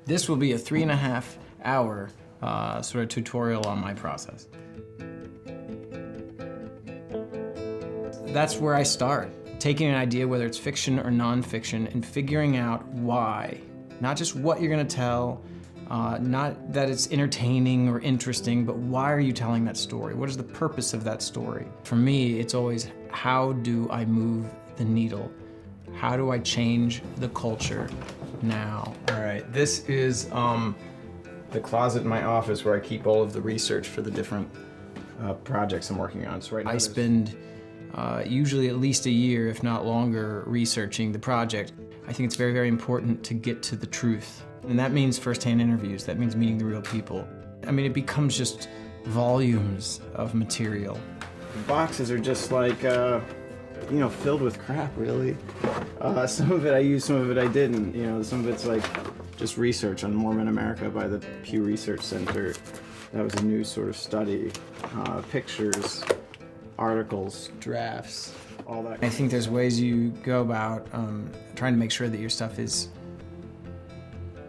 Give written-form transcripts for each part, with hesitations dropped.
This will be a 3.5 hour sort of tutorial on my process. That's where I start. Taking an idea, whether it's fiction or nonfiction, and figuring out why. Not just what you're gonna tell, not that it's entertaining or interesting, but why are you telling that story? What is the purpose of that story? For me, it's always, how do I move the needle? How do I change the culture now? All right, this is the closet in my office where I keep all of the research for the different projects I'm working on. So right now I spend usually at least a year, if not longer, researching the project. I think it's very, very important to get to the truth. And that means firsthand interviews, that means meeting the real people. I mean, it becomes just volumes of material. The boxes are just like, you know, filled with crap, really. Some of it I used, some of it I didn't. You know, some of it's like just research on Mormon America by the Pew Research Center. That was a new sort of study. Pictures, articles, drafts, all that. I think there's ways you go about trying to make sure that your stuff is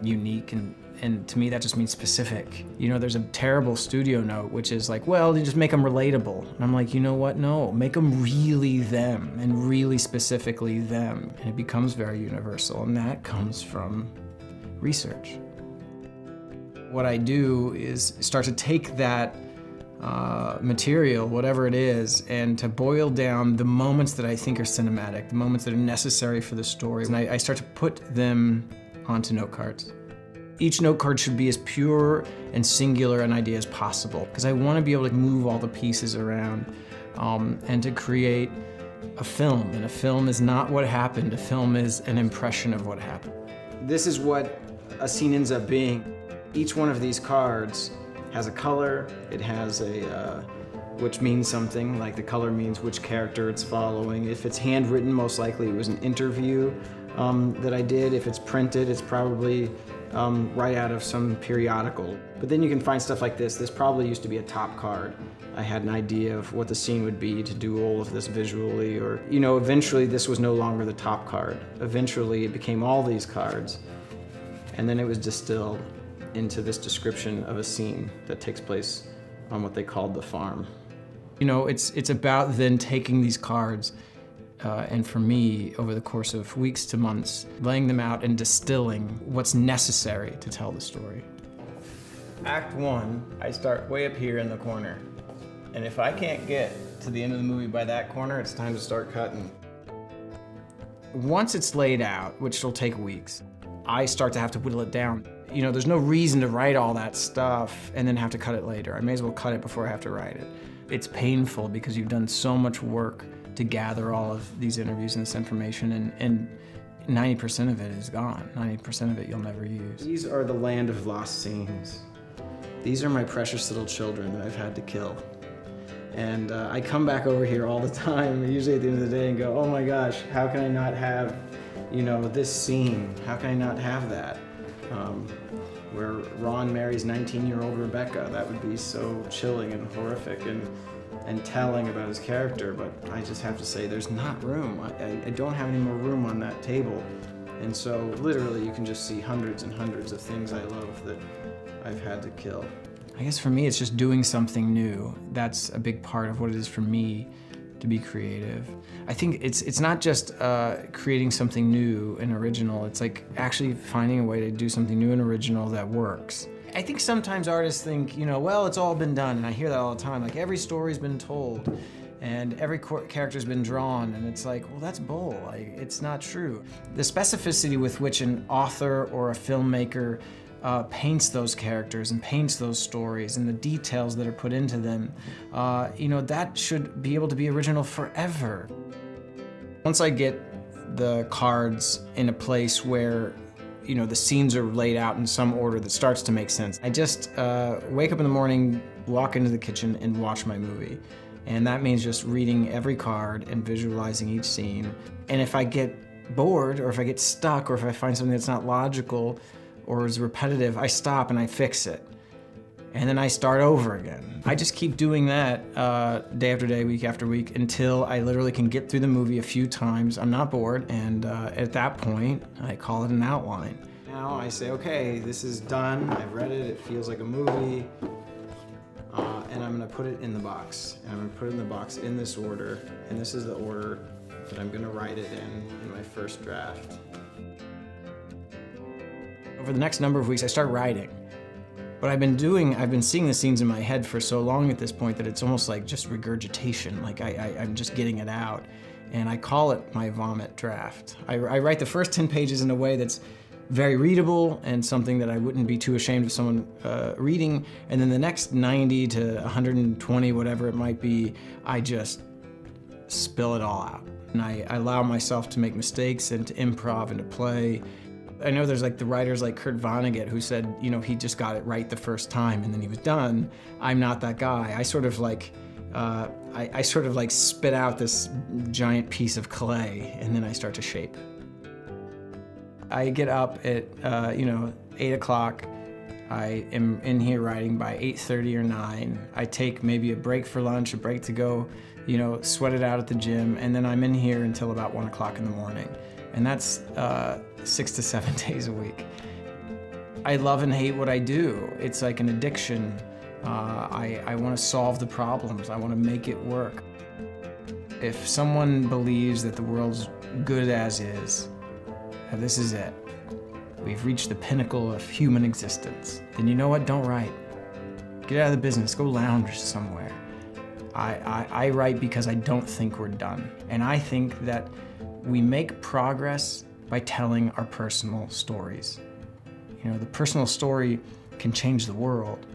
unique, and to me that just means specific. You know, there's a terrible studio note which is like, well, you just make them relatable. And I'm like, you know what? No, make them really them and really specifically them. And it becomes very universal, and that comes from research. What I do is start to take that material, whatever it is, and to boil down the moments that I think are cinematic, the moments that are necessary for the story. And I start to put them onto note cards. Each note card should be as pure and singular an idea as possible, because I want to be able to move all the pieces around and to create a film. And a film is not what happened, a film is an impression of what happened. This is what a scene ends up being. Each one of these cards has a color, it has a, which means something, like the color means which character it's following. If it's handwritten, most likely it was an interview that I did. If it's printed, it's probably right out of some periodical. But then you can find stuff like this. This probably used to be a top card. I had an idea of what the scene would be to do all of this visually, or, you know, eventually this was no longer the top card. Eventually it became all these cards, and then it was distilled into this description of a scene that takes place on what they called the farm. You know, it's about then taking these cards and for me, over the course of weeks to months, laying them out and distilling what's necessary to tell the story. Act 1, I start way up here in the corner. And if I can't get to the end of the movie by that corner, it's time to start cutting. Once it's laid out, which will take weeks, I start to have to whittle it down. You know, there's no reason to write all that stuff and then have to cut it later. I may as well cut it before I have to write it. It's painful because you've done so much work to gather all of these interviews and this information, and 90% of it is gone. 90% of it you'll never use. These are the land of lost scenes. These are my precious little children that I've had to kill. And I come back over here all the time, usually at the end of the day, and go, oh my gosh, how can I not have, you know, this scene? How can I not have that? Where Ron marries 19-year-old Rebecca. That would be so chilling and horrific and telling about his character, but I just have to say there's not room. I don't have any more room on that table. And so literally you can just see hundreds and hundreds of things I love that I've had to kill. I guess for me it's just doing something new. That's a big part of what it is for me to be creative. I think it's not just creating something new and original, it's like actually finding a way to do something new and original that works. I think sometimes artists think, you know, well, it's all been done, and I hear that all the time, like every story's been told and every character's been drawn, and it's like, well, that's bull. Like, it's not true. The specificity with which an author or a filmmaker paints those characters and paints those stories and the details that are put into them, you know, that should be able to be original forever. Once I get the cards in a place where, you know, the scenes are laid out in some order that starts to make sense, I just wake up in the morning, walk into the kitchen, and watch my movie. And that means just reading every card and visualizing each scene. And if I get bored, or if I get stuck, or if I find something that's not logical or is repetitive, I stop and I fix it. And then I start over again. I just keep doing that day after day, week after week, until I literally can get through the movie a few times. I'm not bored, and at that point, I call it an outline. Now I say, okay, this is done, I've read it, it feels like a movie, and I'm gonna put it in the box. And I'm gonna put it in the box in this order, and this is the order that I'm gonna write it in my first draft. Over the next number of weeks, I start writing. What I've been seeing the scenes in my head for so long at this point that it's almost like just regurgitation, like I'm just getting it out. And I call it my vomit draft. I write the first 10 pages in a way that's very readable and something that I wouldn't be too ashamed of someone reading. And then the next 90 to 120, whatever it might be, I just spill it all out. And I allow myself to make mistakes and to improv and to play. I know there's like the writers like Kurt Vonnegut who said, you know, he just got it right the first time and then he was done. I'm not that guy. I sort of like, I sort of like spit out this giant piece of clay and then I start to shape. I get up at, 8 o'clock. I am in here writing by 8:30 or 9. I take maybe a break for lunch, a break to go, sweat it out at the gym, and then I'm in here until about 1 o'clock in the morning. And that's 6 to 7 days a week. I love and hate what I do. It's like an addiction. I want to solve the problems. I want to make it work. If someone believes that the world's good as is, this is it. We've reached the pinnacle of human existence. Then you know what? Don't write. Get out of the business. Go lounge somewhere. I write because I don't think we're done. And I think that we make progress by telling our personal stories. The personal story can change the world.